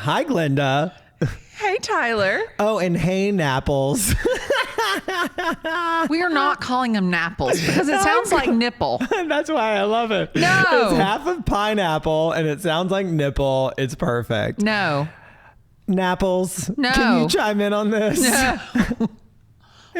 Hi, Glennda. Hey, Tyler. Oh, and hey, Napples. We are not calling them Napples because it sounds like nipple. That's why I love it. No. It's half of pineapple and it sounds like nipple. It's perfect. No. Napples. No. Can you chime in on this? No.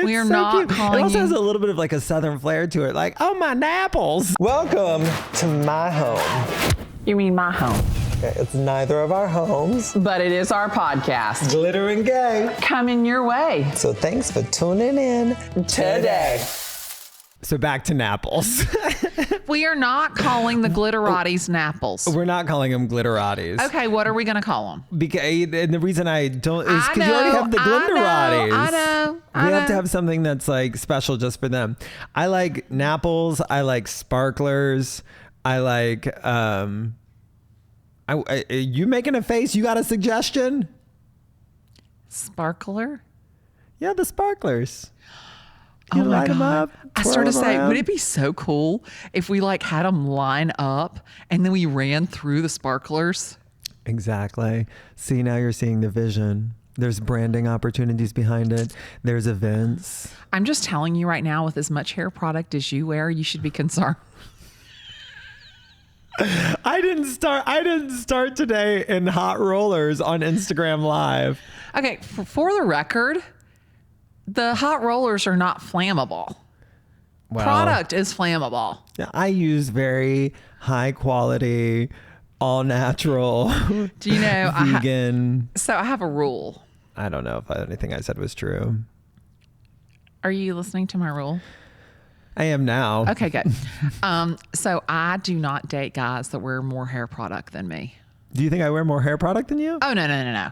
We are so not cute. calling It also you. has a little bit of like a southern flair to it. Like, oh, my Napples. Welcome to my home. You mean my home. Okay, it's neither of our homes. But it is our podcast. Glitter and gay. Coming your way. So thanks for tuning in today. So back to Napples. We are not calling the Glitterati's Napples. We're not calling them Glitterati's. Okay, what are we going to call them? Because, and the reason I don't is because you already have the Glitterati's. I know. We have to have something that's like special just for them. I like Napples. I like sparklers. I like, you making a face? You got a suggestion? Sparkler? Yeah, the sparklers. You Oh my light them God. up. I twirl started to them say, around. would it be so cool if we like had them line up and then we ran through the sparklers? Exactly. See, now you're seeing the vision. There's branding opportunities behind it. There's events. I'm just telling you right now, with as much hair product as you wear, you should be concerned. I didn't start today in hot rollers on Instagram Live. Okay, for the record, the hot rollers are not flammable. Well, Product is flammable. I use very high quality, all natural, Do you know? vegan. So I have a rule. I don't know if anything I said was true. Are you listening to my rule? I am now. Okay, good. So I do not date guys that wear more hair product than me. Do you think I wear more hair product than you? Oh, no.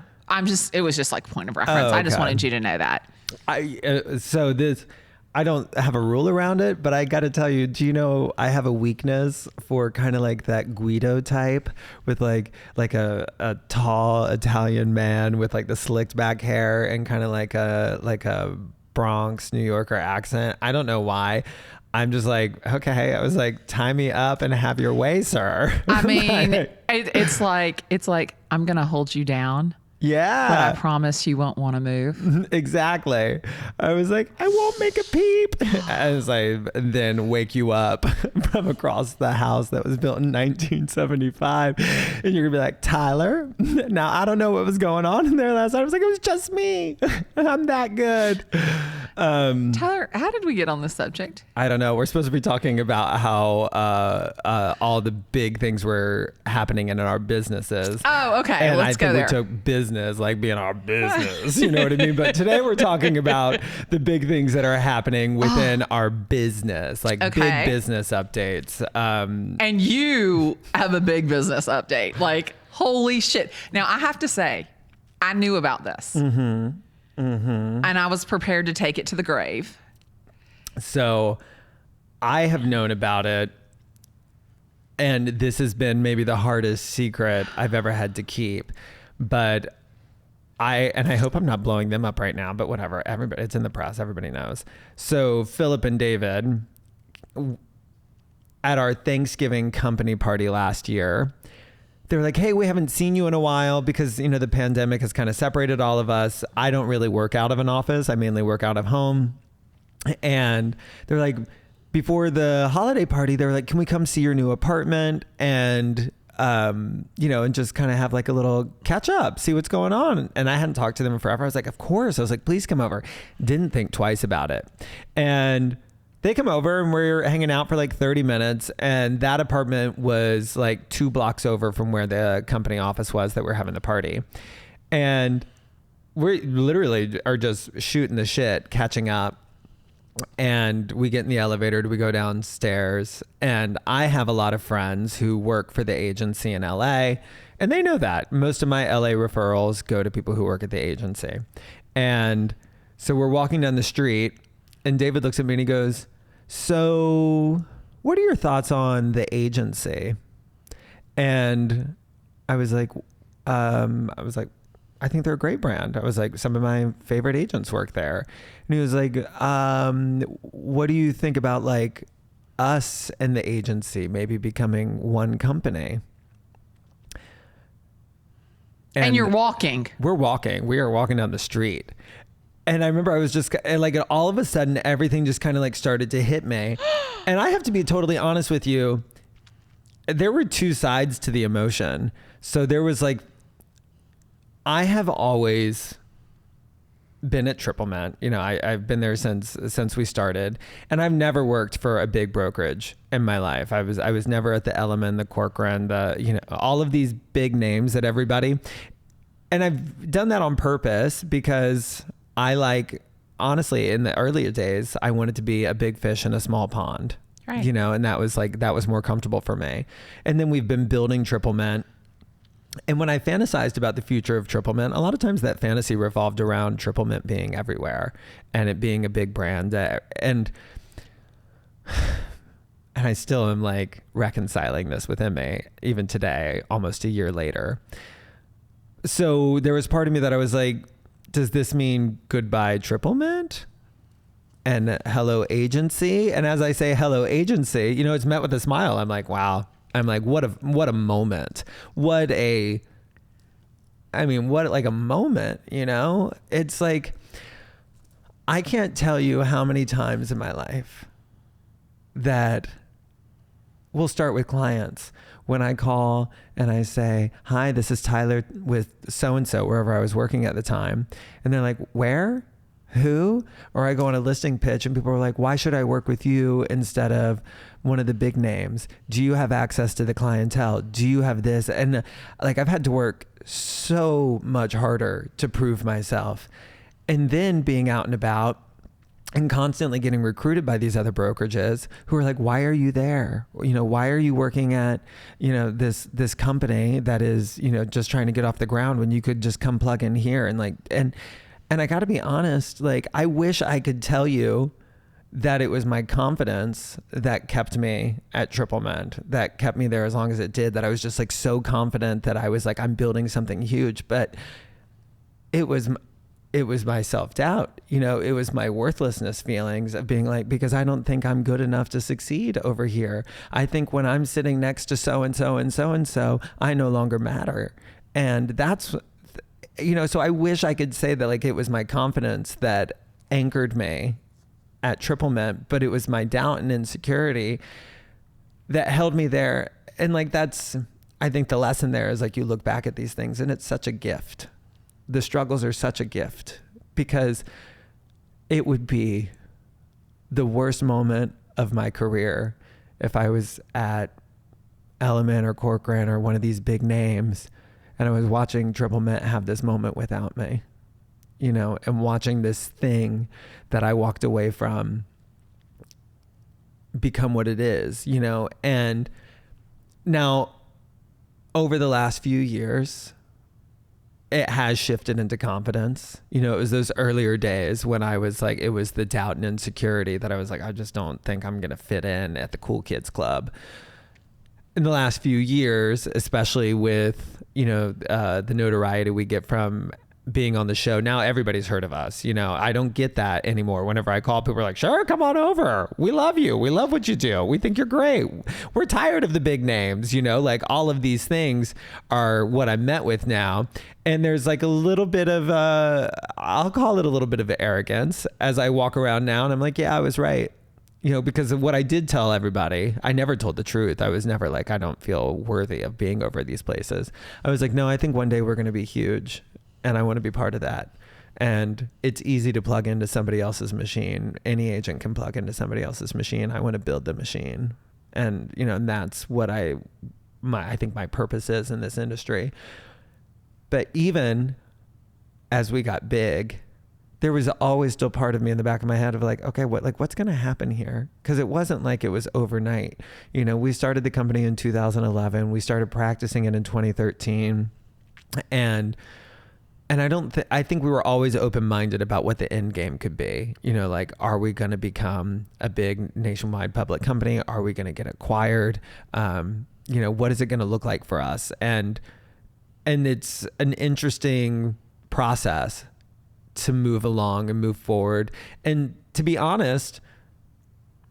It was just like point of reference. Oh, I just okay. wanted you to know that. I don't have a rule around it, but I got to tell you, do you know I have a weakness for kind of like that Guido type with like a tall Italian man with like the slicked back hair and kind of like a Bronx New Yorker accent. I don't know why. I'm just like, okay. I was like, tie me up and have your way, sir. I mean, it's like I'm going to hold you down. Yeah. But I promise you won't want to move. Exactly. I was like, I won't make a peep. As I then wake you up from across the house that was built in 1975. And you're going to be like, Tyler? Now, I don't know what was going on in there last night. I was like, it was just me. I'm that good. Tyler, how did we get on this subject? I don't know. We're supposed to be talking about how all the big things were happening in our businesses. Oh, okay. And Let's go there. we took business like being our business. You know what I mean? But today we're talking about the big things that are happening within our business, like Okay. big business updates. And you have a big business update. Like, holy shit. Now, I have to say, I knew about this. And I was prepared to take it to the grave. So I have known about it. And this has been maybe the hardest secret I've ever had to keep. But I hope I'm not blowing them up right now, but whatever. Everybody, it's in the press. Everybody knows. So Philip and David, at our Thanksgiving company party last year, they were like, hey, we haven't seen you in a while because, you know, the pandemic has kind of separated all of us. I don't really work out of an office. I mainly work out of home. And they're like, before the holiday party, they were like, can we come see your new apartment? And you know, and just kind of have like a little catch up, see what's going on. And I hadn't talked to them in forever. I was like, of course. I was like, please come over. Didn't think twice about it. And they come over and we're hanging out for like 30 minutes. And that apartment was like 2 blocks over from where the company office was that we're having the party. And we literally are just shooting the shit, catching up. And we get in the elevator, we go downstairs, and I have a lot of friends who work for the agency in LA, and they know that. Most of my LA referrals go to people who work at the agency. And so we're walking down the street, and David looks at me and he goes, so what are your thoughts on the agency? And I was like, I think they're a great brand. I was like, some of my favorite agents work there. And he was like, what do you think about like us and the agency maybe becoming one company? And you're walking. We're walking. We are walking down the street. And I remember I was just like, all of a sudden, everything just kind of like started to hit me. And I have to be totally honest with you. There were two sides to the emotion. So there was like, I have always been at Triplemint. You know, I've been there since we started, and I've never worked for a big brokerage in my life. I was never at the Element, the Corcoran, all of these big names that everybody, and I've done that on purpose because I like, honestly, in the earlier days, I wanted to be a big fish in a small pond, right? You know, and that was more comfortable for me. And then we've been building Triplemint. And when I fantasized about the future of Triplemint, a lot of times that fantasy revolved around Triplemint being everywhere and it being a big brand. And I still am like reconciling this within me, even today, almost a year later. So there was part of me that I was like, does this mean goodbye Triplemint and hello agency? And as I say hello agency, you know, it's met with a smile. I'm like, wow. I'm like, what a moment. What a moment, you know? It's like, I can't tell you how many times in my life that we'll start with clients when I call and I say, hi, this is Tyler with so-and-so, wherever I was working at the time. And they're like, where? Who? Or I go on a listing pitch and people are like, why should I work with you instead of one of the big names? Do you have access to the clientele? Do you have this? And like, I've had to work so much harder to prove myself. And then being out and about and constantly getting recruited by these other brokerages who are like, why are you there? You know, why are you working at, you know, this company that is, you know, just trying to get off the ground when you could just come plug in here? And I got to be honest, like, I wish I could tell you that it was my confidence that kept me at Triplemint, that kept me there as long as it did, that I was just like so confident that I was like, I'm building something huge. But it was my self-doubt, you know, it was my worthlessness feelings of being like, because I don't think I'm good enough to succeed over here. I think when I'm sitting next to so-and-so and so-and-so, I no longer matter. And that's, you know, so I wish I could say that like it was my confidence that anchored me at Triplemint, but it was my doubt and insecurity that held me there. And like, I think the lesson there is like, you look back at these things and it's such a gift. The struggles are such a gift, because it would be the worst moment of my career if I was at Element or Corcoran or one of these big names and I was watching Triplemint have this moment without me, you know, and watching this thing that I walked away from become what it is, you know. And now over the last few years, it has shifted into confidence. You know, it was those earlier days when I was like, it was the doubt and insecurity that I was like, I just don't think I'm going to fit in at the cool kids club. In the last few years, especially with, you know, the notoriety we get from being on the show, now everybody's heard of us. You know, I don't get that anymore. Whenever I call, people are like, sure, come on over. We love you. We love what you do. We think you're great. We're tired of the big names, you know, like all of these things are what I'm met with now. And there's like a little bit of, I'll call it a little bit of arrogance as I walk around now. And I'm like, yeah, I was right. You know, because of what I did tell everybody, I never told the truth. I was never like, I don't feel worthy of being over these places. I was like, no, I think one day we're going to be huge and I want to be part of that. And it's easy to plug into somebody else's machine. Any agent can plug into somebody else's machine. I want to build the machine. And, you know, and that's what I think my purpose is in this industry. But even as we got big, there was always still part of me in the back of my head of like, okay, what's going to happen here? Because it wasn't like it was overnight. You know, we started the company in 2011. We started practicing it in 2013. And I think we were always open-minded about what the end game could be. You know, like, are we going to become a big nationwide public company? Are we going to get acquired? You know, what is it going to look like for us? And it's an interesting process to move along and move forward. And to be honest,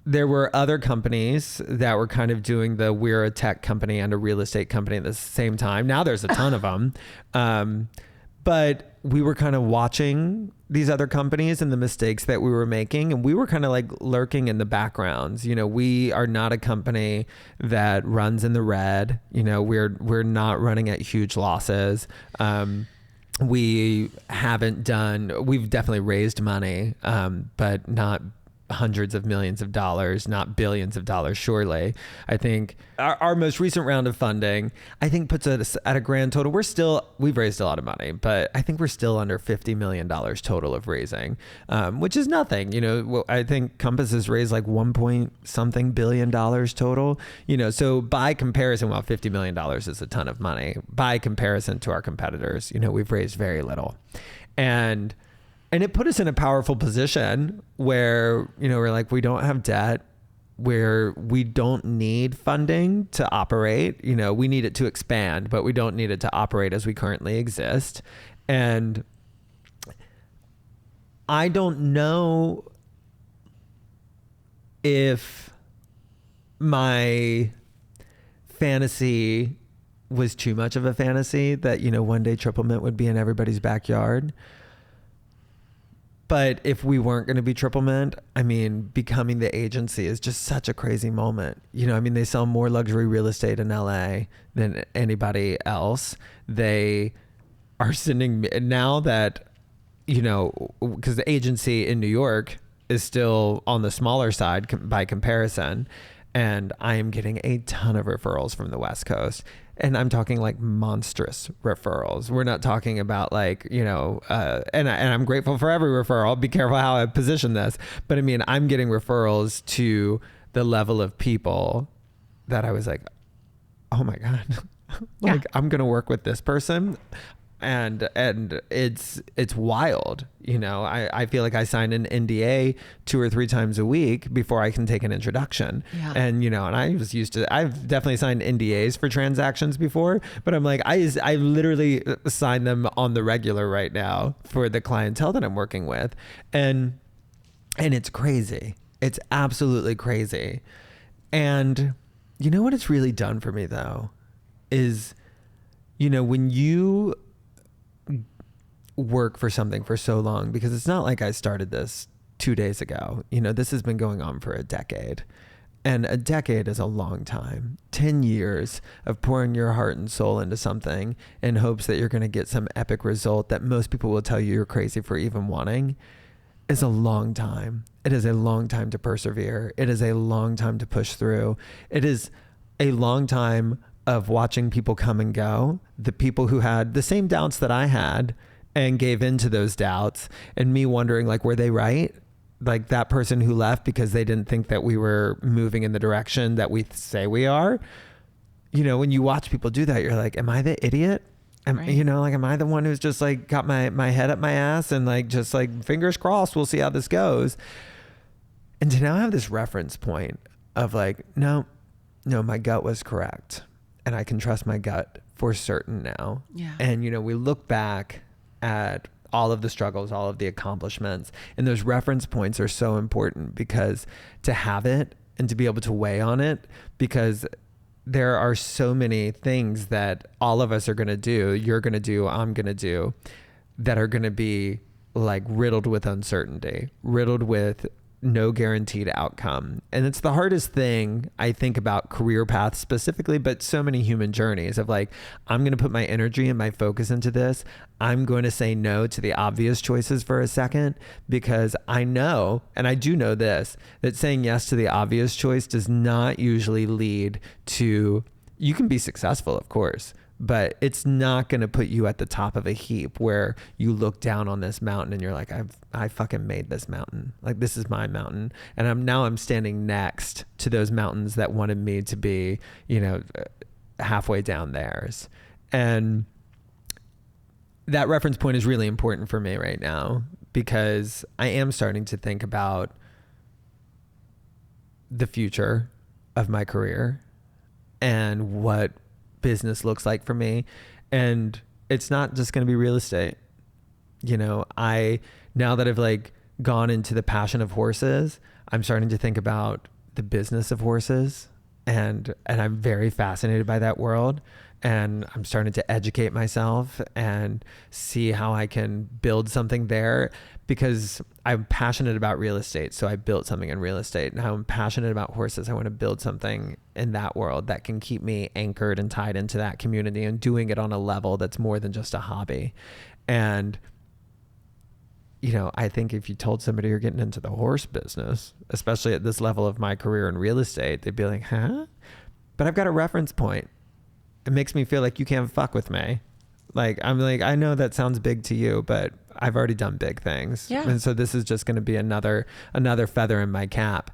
there were other companies that were kind of doing we're a tech company and a real estate company at the same time. Now there's a ton of them. But we were kind of watching these other companies and the mistakes that we were making. And we were kind of like lurking in the backgrounds. You know, we are not a company that runs in the red. You know, we're not running at huge losses. We've definitely raised money, but not hundreds of millions of dollars, not billions of dollars, surely. I think our most recent round of funding, I think puts us at a grand total. We've raised a lot of money, but I think we're still under $50 million total of raising, which is nothing. You know, I think Compass has raised like $1 billion total, you know, so by comparison, while $50 million is a ton of money, by comparison to our competitors, you know, we've raised very little. And it put us in a powerful position where, you know, we're like, we don't have debt, where we don't need funding to operate. You know, we need it to expand, but we don't need it to operate as we currently exist. And I don't know if my fantasy was too much of a fantasy that, you know, one day Triplemint would be in everybody's backyard. But if we weren't going to be Triplemint, I mean, becoming the agency is just such a crazy moment. You know, I mean, they sell more luxury real estate in LA than anybody else. They are sending, now that, you know, because the agency in New York is still on the smaller side by comparison. And I am getting a ton of referrals from the West Coast. And I'm talking like monstrous referrals. We're not talking about like, you know, and I'm grateful for every referral. Be careful how I position this. But I mean, I'm getting referrals to the level of people that I was like, oh my God, like I'm going to work with this person. And it's wild. You know, I feel like I signed an NDA 2 or 3 times a week before I can take an introduction. Yeah. And, you know, and I've definitely signed NDAs for transactions before, but I'm like, I literally sign them on the regular right now for the clientele that I'm working with. And it's crazy. It's absolutely crazy. And you know what it's really done for me though, is, you know, when you work for something for so long, because it's not like I started this 2 days ago, you know, this has been going on for a decade, and a decade is a long time. 10 years of pouring your heart and soul into something in hopes that you're going to get some epic result that most people will tell you you're crazy for even wanting is a long time. It is a long time to persevere. It is a long time to push through. It is a long time of watching people come and go, the people who had the same doubts that I had and gave into those doubts, and me wondering, like, were they right? Like that person who left because they didn't think that we were moving in the direction that we say we are. You know, when you watch people do that, you're like, am I the idiot? Right. You know, like, am I the one who's just like got my head up my ass and like, just like fingers crossed, we'll see how this goes. And to now have this reference point of like, no, my gut was correct. And I can trust my gut for certain now. Yeah. And, you know, we look back at all of the struggles, all of the accomplishments, and those reference points are so important, because to have it and to be able to weigh on it, because there are so many things that all of us are going to do, you're going to do, I'm going to do, that are going to be like riddled with uncertainty, riddled with no guaranteed outcome. And it's the hardest thing, I think, about career paths specifically, but so many human journeys of like, I'm going to put my energy and my focus into this. I'm going to say no to the obvious choices for a second, because I know, and I do know this, that saying yes to the obvious choice does not usually lead to, you can be successful, of course, but it's not going to put you at the top of a heap where you look down on this mountain and you're like, I fucking made this mountain. Like, this is my mountain. And I'm standing next to those mountains that wanted me to be, you know, halfway down theirs. And that reference point is really important for me right now, because I am starting to think about the future of my career and what business looks like for me. And it's not just going to be real estate. You know, now that I've like gone into the passion of horses, I'm starting to think about the business of horses, and I'm very fascinated by that world. And I'm starting to educate myself and see how I can build something there, because I'm passionate about real estate. So I built something in real estate. Now I'm passionate about horses. I want to build something in that world that can keep me anchored and tied into that community, and doing it on a level that's more than just a hobby. And, you know, I think if you told somebody you're getting into the horse business, especially at this level of my career in real estate, they'd be like, huh? But I've got a reference point. It makes me feel like you can't fuck with me. Like, I'm like, I know that sounds big to you, but I've already done big things. Yeah. And so this is just going to be another feather in my cap.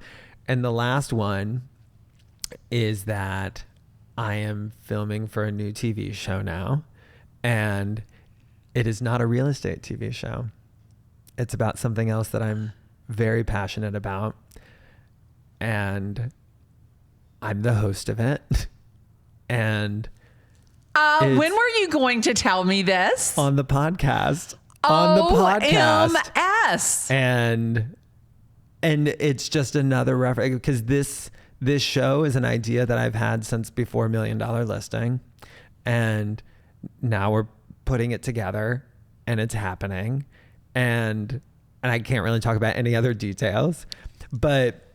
And the last one is that I am filming for a new TV show now, and it is not a real estate TV show. It's about something else that I'm very passionate about, and I'm the host of it. And when were you going to tell me this? On the podcast. On the podcast. OMS. And it's just another reference, because this show is an idea that I've had since before $1 Million Listing. And now we're putting it together, and it's happening. And I can't really talk about any other details, but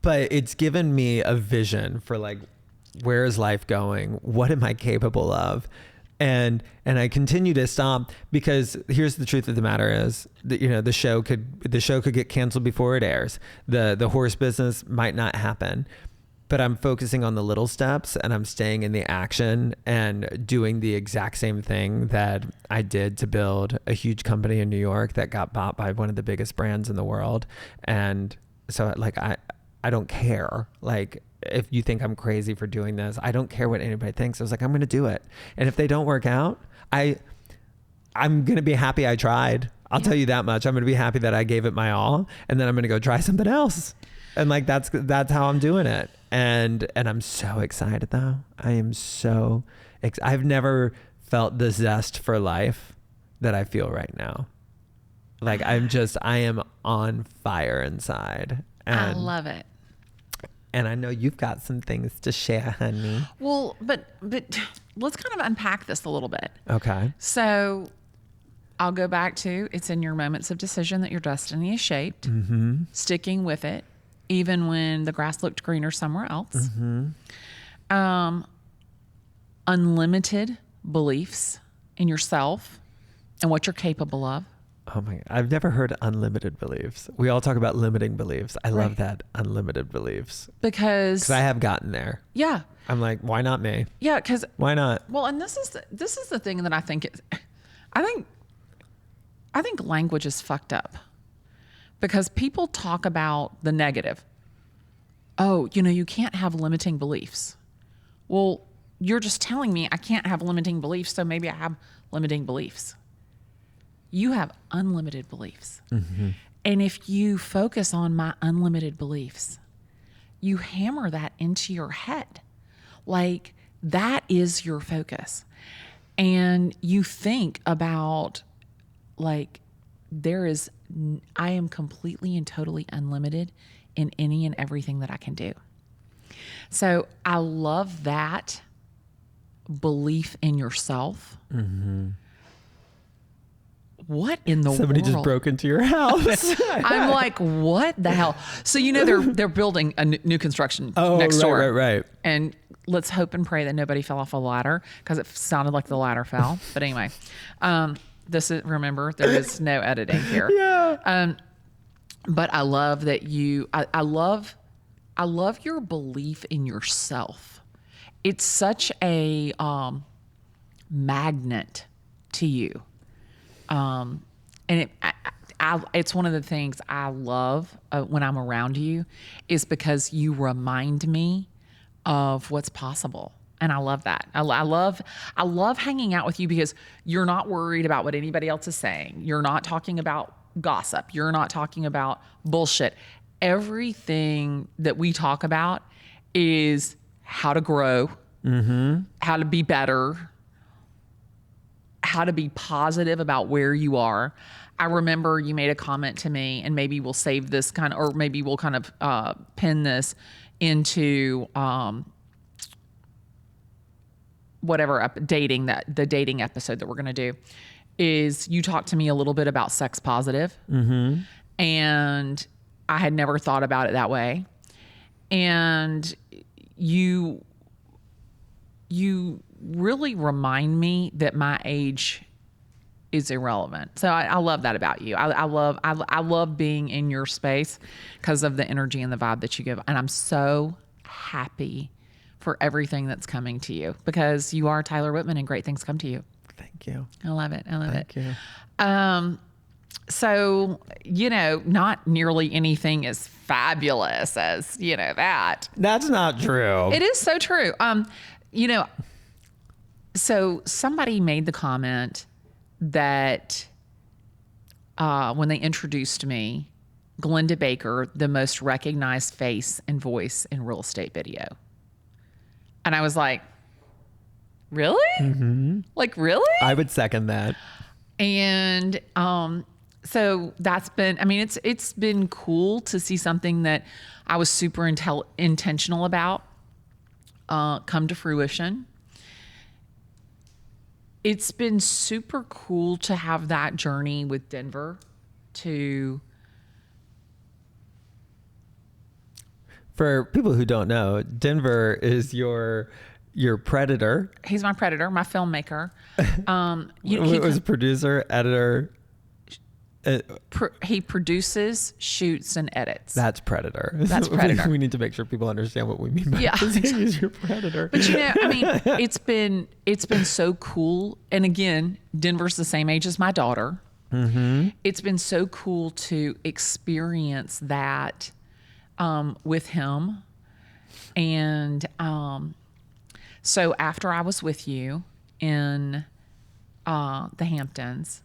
it's given me a vision for, like, where is life going? What am I capable of? And I continue to stop, because here's the truth of the matter is that, you know, the show could get canceled before it airs. The horse business might not happen, but I'm focusing on the little steps, and I'm staying in the action and doing the exact same thing that I did to build a huge company in New York that got bought by one of the biggest brands in the world. And so, like, I don't care. Like, if you think I'm crazy for doing this, I don't care what anybody thinks. I was like, I'm going to do it. And if they don't work out, I'm going to be happy I tried. I'll tell you that much. I'm going to be happy that I gave it my all, and then I'm going to go try something else. And, like, that's how I'm doing it. And I'm so excited, though. I am so I've never felt the zest for life that I feel right now. Like, I am on fire inside. And I love it. And I know you've got some things to share, honey. Well, but let's kind of unpack this a little bit. Okay. So I'll go back to, it's in your moments of decision that your destiny is shaped. Mm-hmm. Sticking with it, even when the grass looked greener somewhere else. Mm-hmm. Unlimited beliefs in yourself and what you're capable of. Oh my, I've never heard unlimited beliefs. We all talk about limiting beliefs. I love that, unlimited beliefs. Because I have gotten there. Yeah. I'm like, why not me? Yeah, because why not? Well, and this is the thing that I think I think language is fucked up, because people talk about the negative. Oh, you know, you can't have limiting beliefs. Well, you're just telling me I can't have limiting beliefs, so maybe I have limiting beliefs. You have unlimited beliefs. Mm-hmm. And if you focus on my unlimited beliefs, you hammer that into your head. Like, that is your focus. And you think about, like, I am completely and totally unlimited in any and everything that I can do. So I love that belief in yourself. Mm-hmm. What in the world? Somebody just broke into your house. I'm like, what the hell? So, you know, they're building a new construction next door. Right. And let's hope and pray that nobody fell off a ladder, because it sounded like the ladder fell. But anyway, remember, there is no editing here. Yeah. But I love that I love your belief in yourself. It's such a magnet to you. And it's one of the things I love when I'm around you, is because you remind me of what's possible. And I love that. I love hanging out with you, because you're not worried about what anybody else is saying. You're not talking about gossip. You're not talking about bullshit. Everything that we talk about is how to grow, mm-hmm. how to be better, how to be positive about where you are. I remember you made a comment to me, and maybe we'll save this or maybe we'll kind of pin this into whatever the dating episode that we're going to do. Is you talked to me a little bit about sex positive, and I had never thought about it that way. And you really remind me that my age is irrelevant. So I love that about you. I love being in your space because of the energy and the vibe that you give. And I'm so happy for everything that's coming to you because you are Tyler Whitman and great things come to you. Thank you. I love it. Thank you. So, not nearly anything as fabulous as, that. That's not true. It is so true. So somebody made the comment that when they introduced me, Glennda Baker, the most recognized face and voice in real estate video. And I was like, really? Mm-hmm. Like, really? I would second that. And so that's been, it's been cool to see something that I was super intentional about come to fruition. It's been super cool to have that journey with Denver For people who don't know, Denver is your predator. He's my predator, my filmmaker. He was a producer, editor. He produces, shoots, and edits. That's predator. That's predator. We need to make sure people understand what we mean by he's your predator. But it's been so cool. And again, Denver's the same age as my daughter. Mm-hmm. It's been so cool to experience that with him. And so after I was with you in the Hamptons,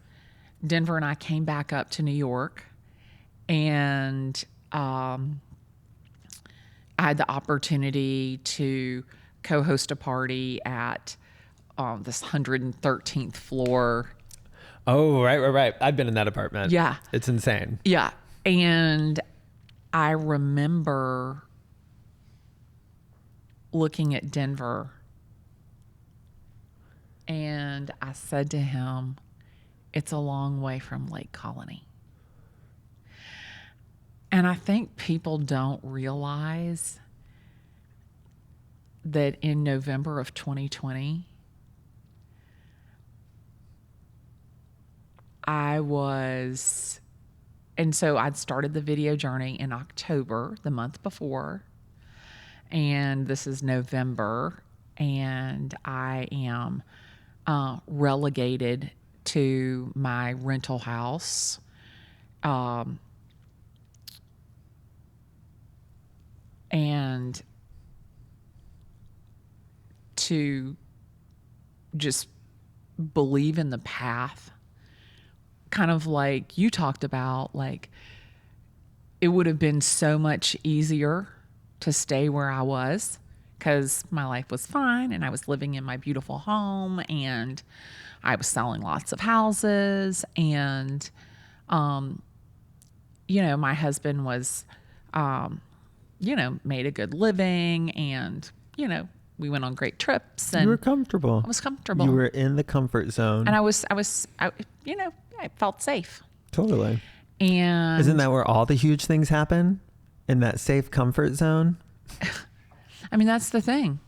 Denver and I came back up to New York, and I had the opportunity to co-host a party at this 113th floor. Oh, right. I've been in that apartment. Yeah. It's insane. Yeah. And I remember looking at Denver, and I said to him, it's a long way from Lake Colony. And I think people don't realize that in November of 2020, so I'd started the video journey in October, the month before, and this is November, and I am relegated to my rental house. And to just believe in the path, kind of like you talked about, like it would have been so much easier to stay where I was because my life was fine and I was living in my beautiful home and I was selling lots of houses, and, my husband was, made a good living, and, we went on great trips, and you were comfortable. I was comfortable. You were in the comfort zone. And I felt safe. Totally. And isn't that where all the huge things happen? In that safe comfort zone? That's the thing.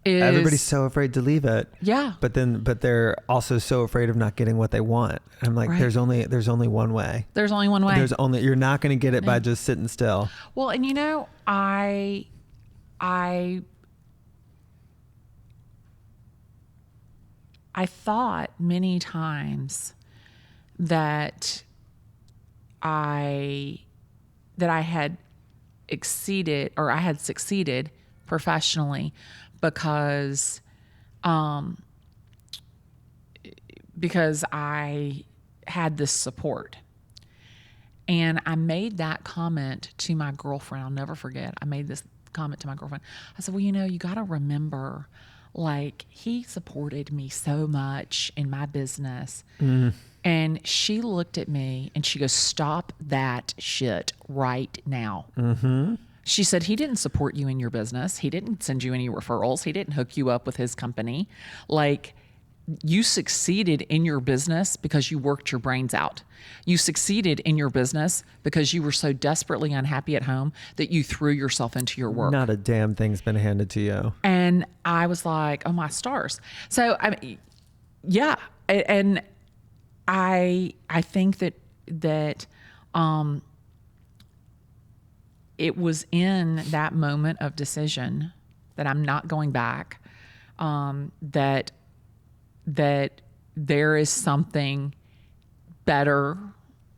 Everybody's so afraid to leave it. Yeah. But they're also so afraid of not getting what they want. And I'm like, right. There's only one way. There's only one way. You're not going to get it by just sitting still. Well, and I thought many times that I had exceeded, or I had succeeded professionally because I had this support. And I made that comment to my girlfriend. I'll never forget. I made this comment to my girlfriend. I said, well, you got to remember, like, he supported me so much in my business. And she looked at me and she goes, stop that shit right now. She said, he didn't support you in your business. He didn't send you any referrals. He didn't hook you up with his company. Like, you succeeded in your business because you worked your brains out. You succeeded in your business because you were so desperately unhappy at home that you threw yourself into your work. Not a damn thing's been handed to you. And I was like, oh my stars. So, I mean, yeah. And I think that it was in that moment of decision that I'm not going back, that there is something better.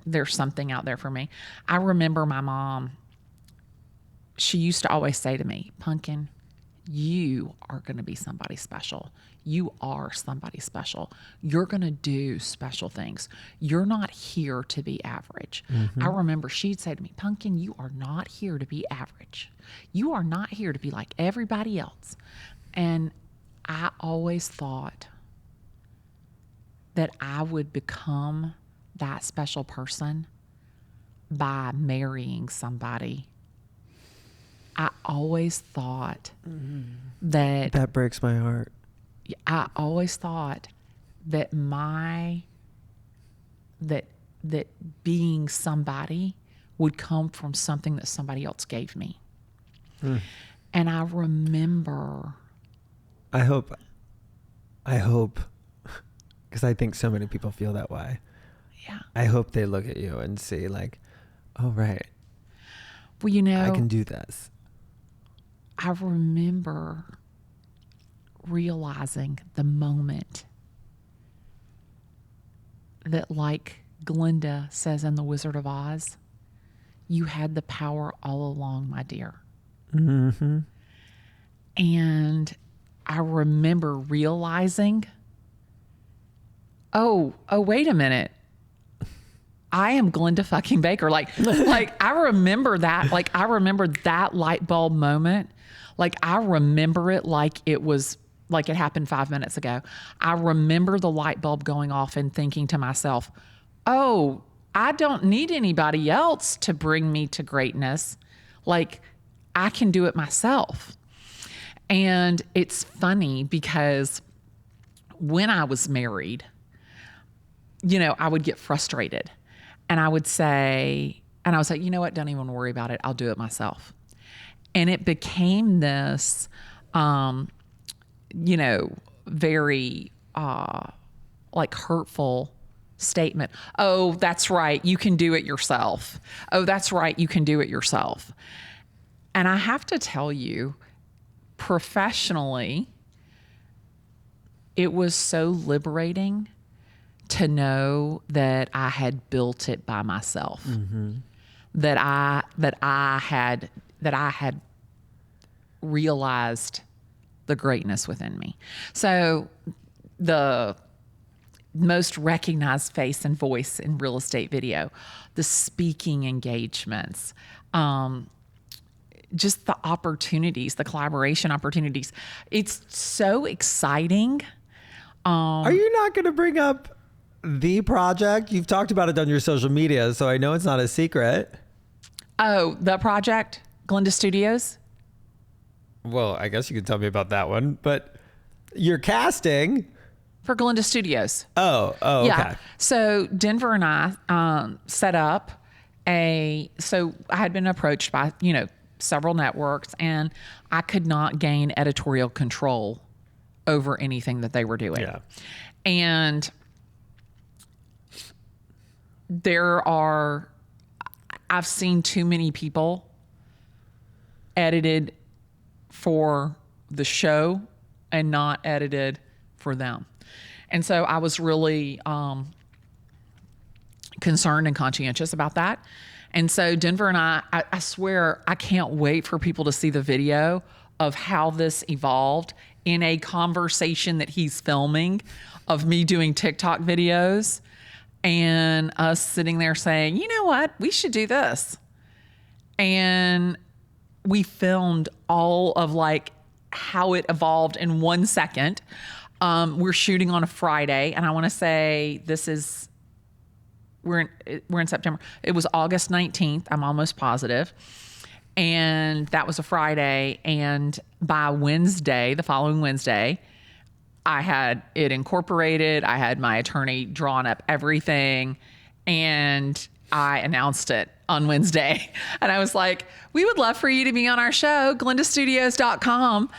There's something out there for me. I remember my mom, she used to always say to me, Pumpkin, you are going to be somebody special. You are somebody special. You're going to do special things. You're not here to be average. I remember she'd say to me, Pumpkin, you are not here to be average. You are not here to be like everybody else. And I always thought that I would become that special person by marrying somebody. I always thought that breaks my heart. I always thought that that being somebody would come from something that somebody else gave me. And I remember. I hope, because I think so many people feel that way. Yeah. I hope they look at you and see like, oh, right. Well, you know, I can do this. I remember realizing the moment that, like Glennda says in The Wizard of Oz, you had the power all along, my dear. And I remember realizing, oh, wait a minute. I am Glennda fucking Baker. Like I remember that. Like, I remember that light bulb moment. Like, I remember it like it was, like it happened 5 minutes ago. I remember the light bulb going off and thinking to myself, oh, I don't need anybody else to bring me to greatness. Like, I can do it myself. And it's funny because when I was married, you know, I would get frustrated and I would say, you know what? Don't even worry about it. I'll do it myself. And it became this, you know, very like hurtful statement. Oh, that's right. You can do it yourself. Oh, that's right. You can do it yourself. And I have to tell you, professionally, it was so liberating to know that I had built it by myself. That I had realized the greatness within me. So the most recognized face and voice in real estate video, the speaking engagements, just the opportunities, the collaboration opportunities. It's so exciting. Are you not going to bring up the project? You've talked about it on your social media, so I know it's not a secret. Oh, the project, Glennda Studios. Well, I guess you can tell me about that one, but you're casting For Glennda Studios. Oh, Yeah. okay. So Denver and I set up so I had been approached by, you know, several networks, and I could not gain editorial control over anything that they were doing. Yeah. And I've seen too many people edited for the show and not edited for them. And so I was really concerned and conscientious about that. And so Denver and I swear, I can't wait for people to see the video of how this evolved in a conversation that he's filming of me doing TikTok videos and us sitting there saying, you know what, we should do this. And we filmed all of like how it evolved in 1 second. We're shooting on a Friday, and I want to say we're in September. It was August 19th. I'm almost positive. And that was a Friday. And by Wednesday, the following Wednesday, I had it incorporated. I had my attorney drawn up everything, and I announced it on Wednesday. And I was like, we would love for you to be on our show, glendastudios.com.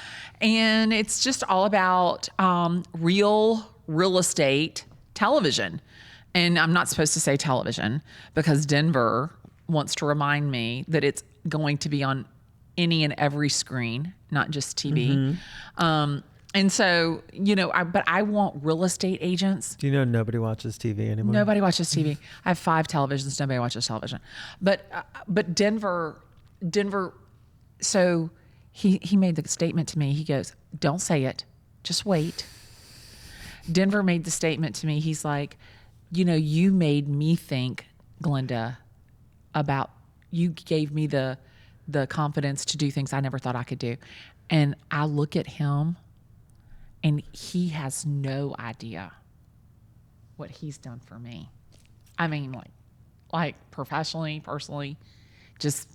And it's just all about real estate television. And I'm not supposed to say television because Denver wants to remind me that it's going to be on any and every screen, not just TV. And so, but I want real estate agents. Do you know nobody watches TV anymore? Nobody watches TV. I have 5 televisions. Nobody watches television. But Denver. So he made the statement to me. He goes, "Don't say it. Just wait." Denver made the statement to me. He's like, you made me think, Glennda, about, you gave me the confidence to do things I never thought I could do. And I look at him, and he has no idea what he's done for me. I mean, like professionally, personally, just,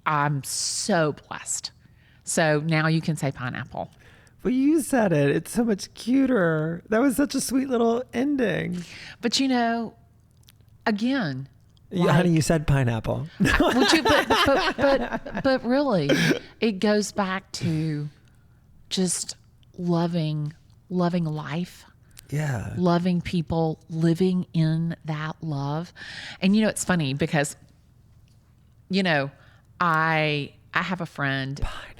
I'm so blessed. So now you can say pineapple. But you said it. It's so much cuter. That was such a sweet little ending. But again, honey, you said pineapple. but really, it goes back to just loving life. Yeah. Loving people, living in that love. And it's funny because, I have a friend. Pineapple.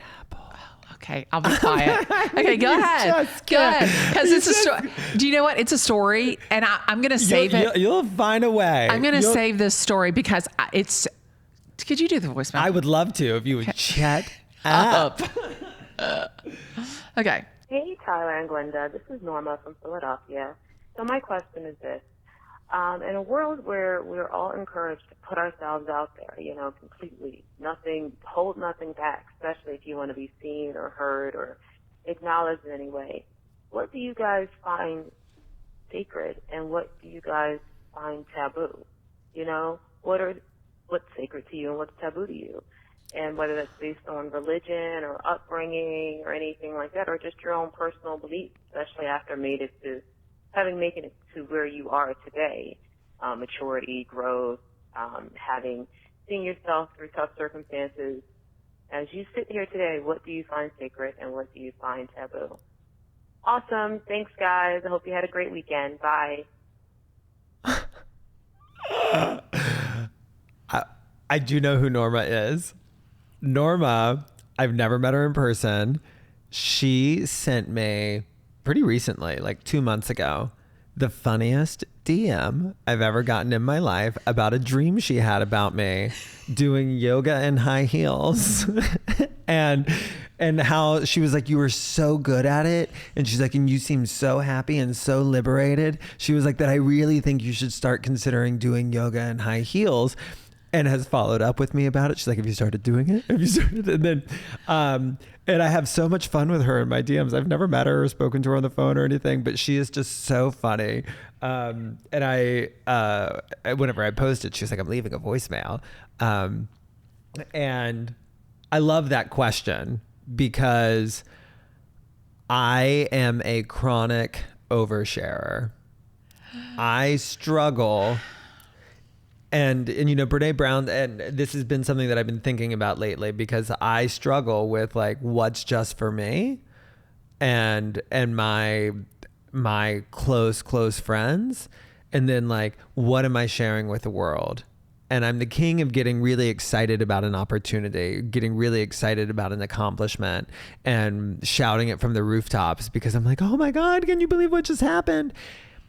Okay, I'll be quiet. Okay, go ahead. Go ahead. Because it's a story. Do you know what? It's a story, and I'm going to save it. You'll find a way. I'm going to save this story because it's. Could you do the voicemail? I would love to if you would chat up. Okay. Hey, Tyler and Glenda. This is Norma from Philadelphia. So my question is this. In a world where we're all encouraged to put ourselves out there, completely, hold nothing back, especially if you want to be seen or heard or acknowledged in any way, what do you guys find sacred and what do you guys find taboo? What's sacred to you and what's taboo to you? And whether that's based on religion or upbringing or anything like that, or just your own personal beliefs, especially after having made it to where you are today, maturity, growth, seeing yourself through tough circumstances. As you sit here today, what do you find sacred and what do you find taboo? Awesome. Thanks, guys. I hope you had a great weekend. Bye. I do know who Norma is. Norma, I've never met her in person. She sent me pretty recently, like 2 months ago, the funniest DM I've ever gotten in my life about a dream she had about me doing yoga in high heels. and how she was like, you were so good at it. And she's like, and you seem so happy and so liberated. She was like, that I really think you should start considering doing yoga in high heels. And has followed up with me about it. She's like, have you started doing it? Have you started? And then, and I have so much fun with her in my DMs. I've never met her or spoken to her on the phone or anything, but she is just so funny. And whenever I post it, she's like, I'm leaving a voicemail. And I love that question because I am a chronic oversharer. I struggle. And Brene Brown, and this has been something that I've been thinking about lately because I struggle with like what's just for me and my close friends, and then like what am I sharing with the world? And I'm the king of getting really excited about an opportunity, getting really excited about an accomplishment and shouting it from the rooftops because I'm like, oh my God, can you believe what just happened?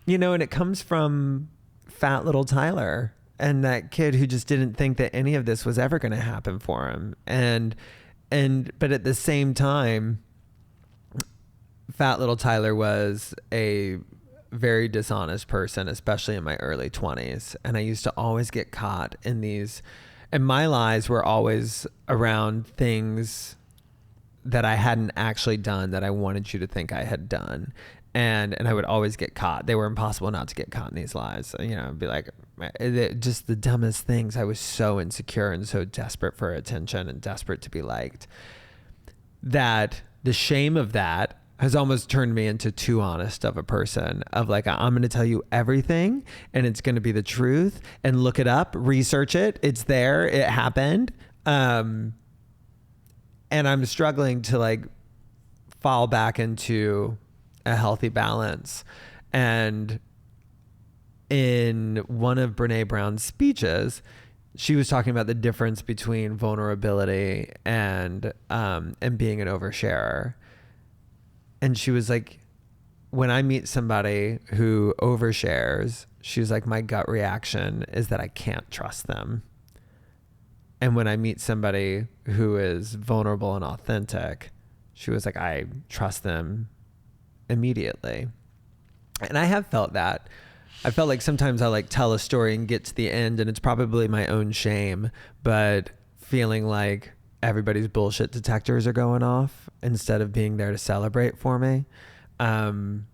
And it comes from fat little Tyler. And that kid who just didn't think that any of this was ever going to happen for him. But at the same time, fat little Tyler was a very dishonest person, especially in my early 20s. And I used to always get caught in these, and my lies were always around things that I hadn't actually done that I wanted you to think I had done. And I would always get caught. They were impossible not to get caught in these lies. You know, I'd be like, just the dumbest things. I was so insecure and so desperate for attention and desperate to be liked that the shame of that has almost turned me into too honest of a person, of like, I'm going to tell you everything and it's going to be the truth, and look it up, research it. It's there. It happened. And I'm struggling to like fall back into a healthy balance. And in one of Brene Brown's speeches, she was talking about the difference between vulnerability and being an oversharer. And she was like, when I meet somebody who overshares, she was like, my gut reaction is that I can't trust them. And when I meet somebody who is vulnerable and authentic, she was like, I trust them immediately. And I have felt that. I felt like sometimes I like tell a story and get to the end and it's probably my own shame, but feeling like everybody's bullshit detectors are going off instead of being there to celebrate for me. And,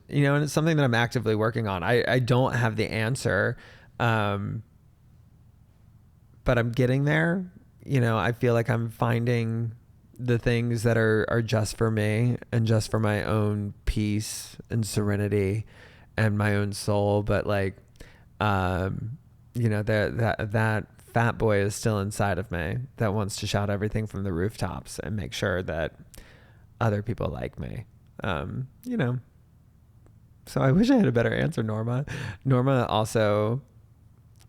you know, and it's something that I'm actively working on. I don't have the answer, but I'm getting there. You know, I feel like I'm finding the things that are just for me and just for my own peace and serenity and my own soul. But like, you know, that fat boy is still inside of me that wants to shout everything from the rooftops and make sure that other people like me. You know, so I wish I had a better answer, Norma. Norma also,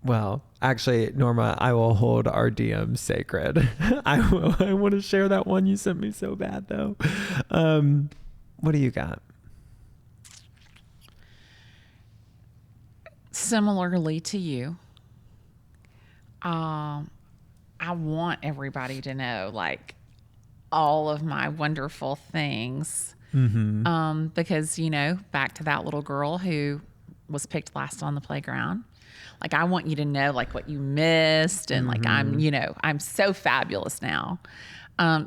well, actually, Norma, I will hold our DM sacred. I want to share that one you sent me so bad though. What do you got? Similarly to you, I want everybody to know like all of my wonderful things. Because, you know, back to that little girl who was picked last on the playground. Like, I want you to know like what you missed and like, I'm so fabulous now.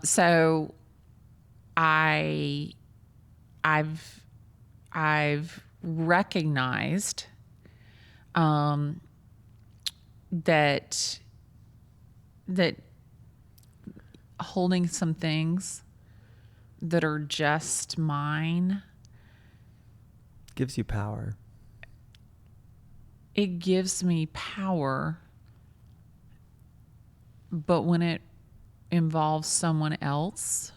So I've recognized, that holding some things that are just mine Gives you power. It gives me power, but when it involves someone else,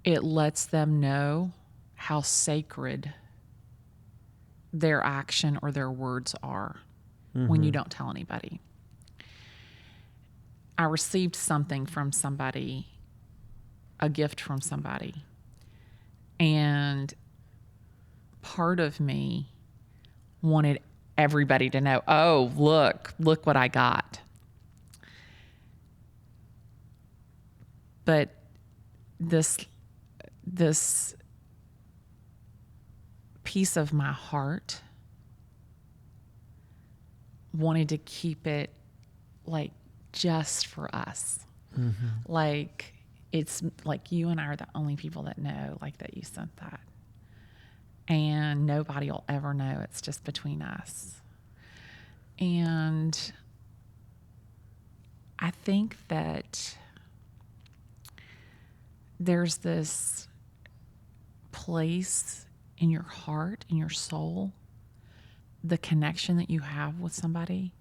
it lets them know how sacred their action or their words are when you don't tell anybody. I received something from somebody, a gift from somebody, and part of me wanted everybody to know, oh, look what I got. But this piece of my heart wanted to keep it like just for us. Like, it's like you and I are the only people that know, like, that you sent that. And nobody will ever know. It's just between us. And I think that there's this place in your heart, in your soul, the connection that you have with somebody.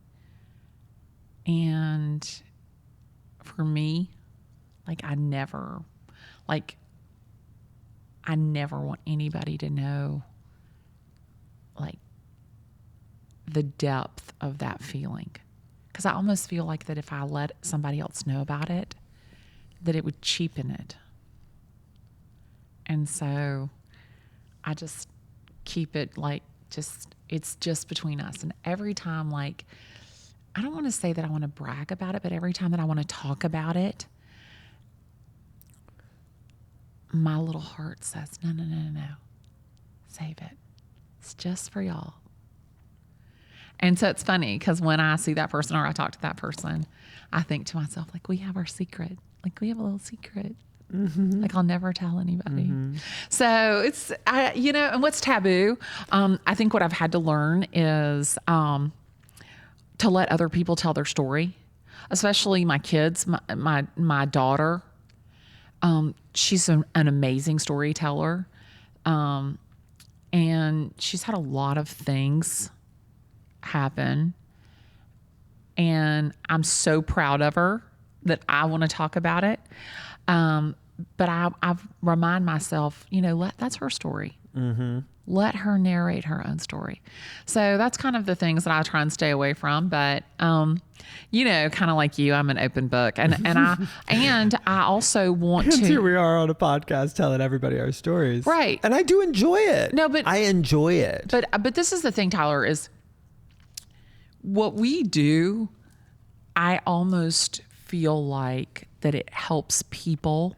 And for me, like, I never want anybody to know, like, the depth of that feeling. Because I almost feel like that if I let somebody else know about it, that it would cheapen it. And so I just keep it like, it's just between us. And every time, like, I don't want to say that I want to brag about it, but every time that I want to talk about it, my little heart says, no. Save it. It's just for y'all. And so it's funny because when I see that person or I talk to that person, I think to myself, like, we have our secret. Like, we have a little secret. Like, I'll never tell anybody. So it's, and what's taboo? I think what I've had to learn is to let other people tell their story, especially my kids, my daughter. She's an amazing storyteller. And she's had a lot of things happen. And I'm so proud of her that I want to talk about it. But I remind myself, that's her story. Let her narrate her own story. So that's kind of the things that I try and stay away from. But, kind of like you, I'm an open book. And I also want to. Here we are on a podcast telling everybody our stories. Right. And I do enjoy it. No, but I enjoy it. But this is the thing, Tyler, is what we do, I almost feel like that it helps people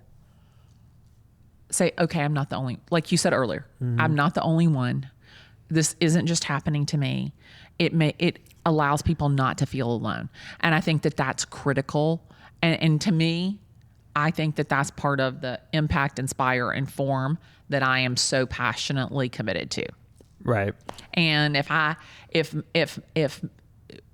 say, okay, I'm not the only, like you said earlier, I'm not the only one. This isn't just happening to me. It allows people not to feel alone. And I think that that's critical. And to me, I think that that's part of the impact, inspire, inform that I am so passionately committed to. Right. And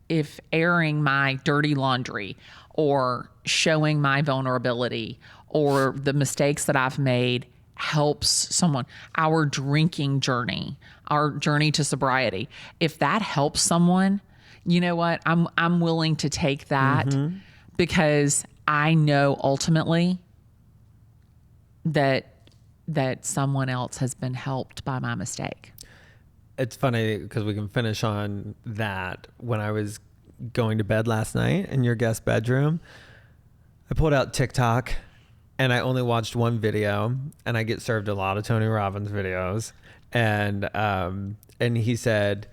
if airing my dirty laundry or showing my vulnerability or the mistakes that I've made helps someone, our drinking journey, our journey to sobriety, if that helps someone, you know what? I'm willing to take that because I know ultimately that someone else has been helped by my mistake. It's funny because we can finish on that. When I was going to bed last night in your guest bedroom, I pulled out TikTok and I only watched one video, and I get served a lot of Tony Robbins videos. And he said,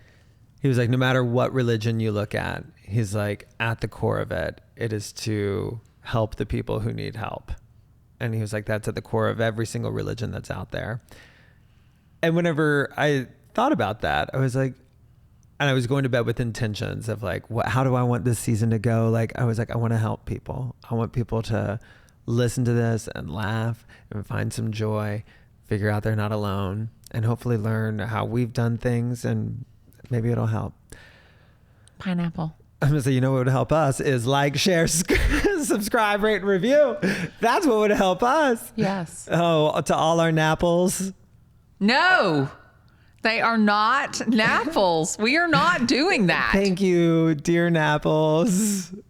he was like, no matter what religion you look at, he's like, at the core of it, it is to help the people who need help. And he was like, that's at the core of every single religion that's out there. And whenever I thought about that, I was like, and I was going to bed with intentions of like, how do I want this season to go? Like, I was like, I want to help people. I want people to listen to this and laugh and find some joy, figure out they're not alone, and hopefully learn how we've done things, and maybe it'll help. Pineapple. I'm going to say, what would help us is like, share, subscribe, rate, and review. That's what would help us. Yes. Oh, to all our Napples. No, they are not Napples. We are not doing that. Thank you, dear Napples.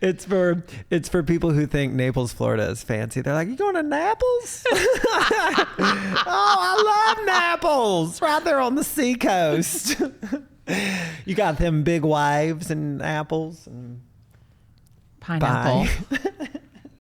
It's for people who think Naples, Florida is fancy. They're like, you going to Naples? Oh, I love Naples. Right there on the seacoast. You got them big waves and apples and pineapple. Bye.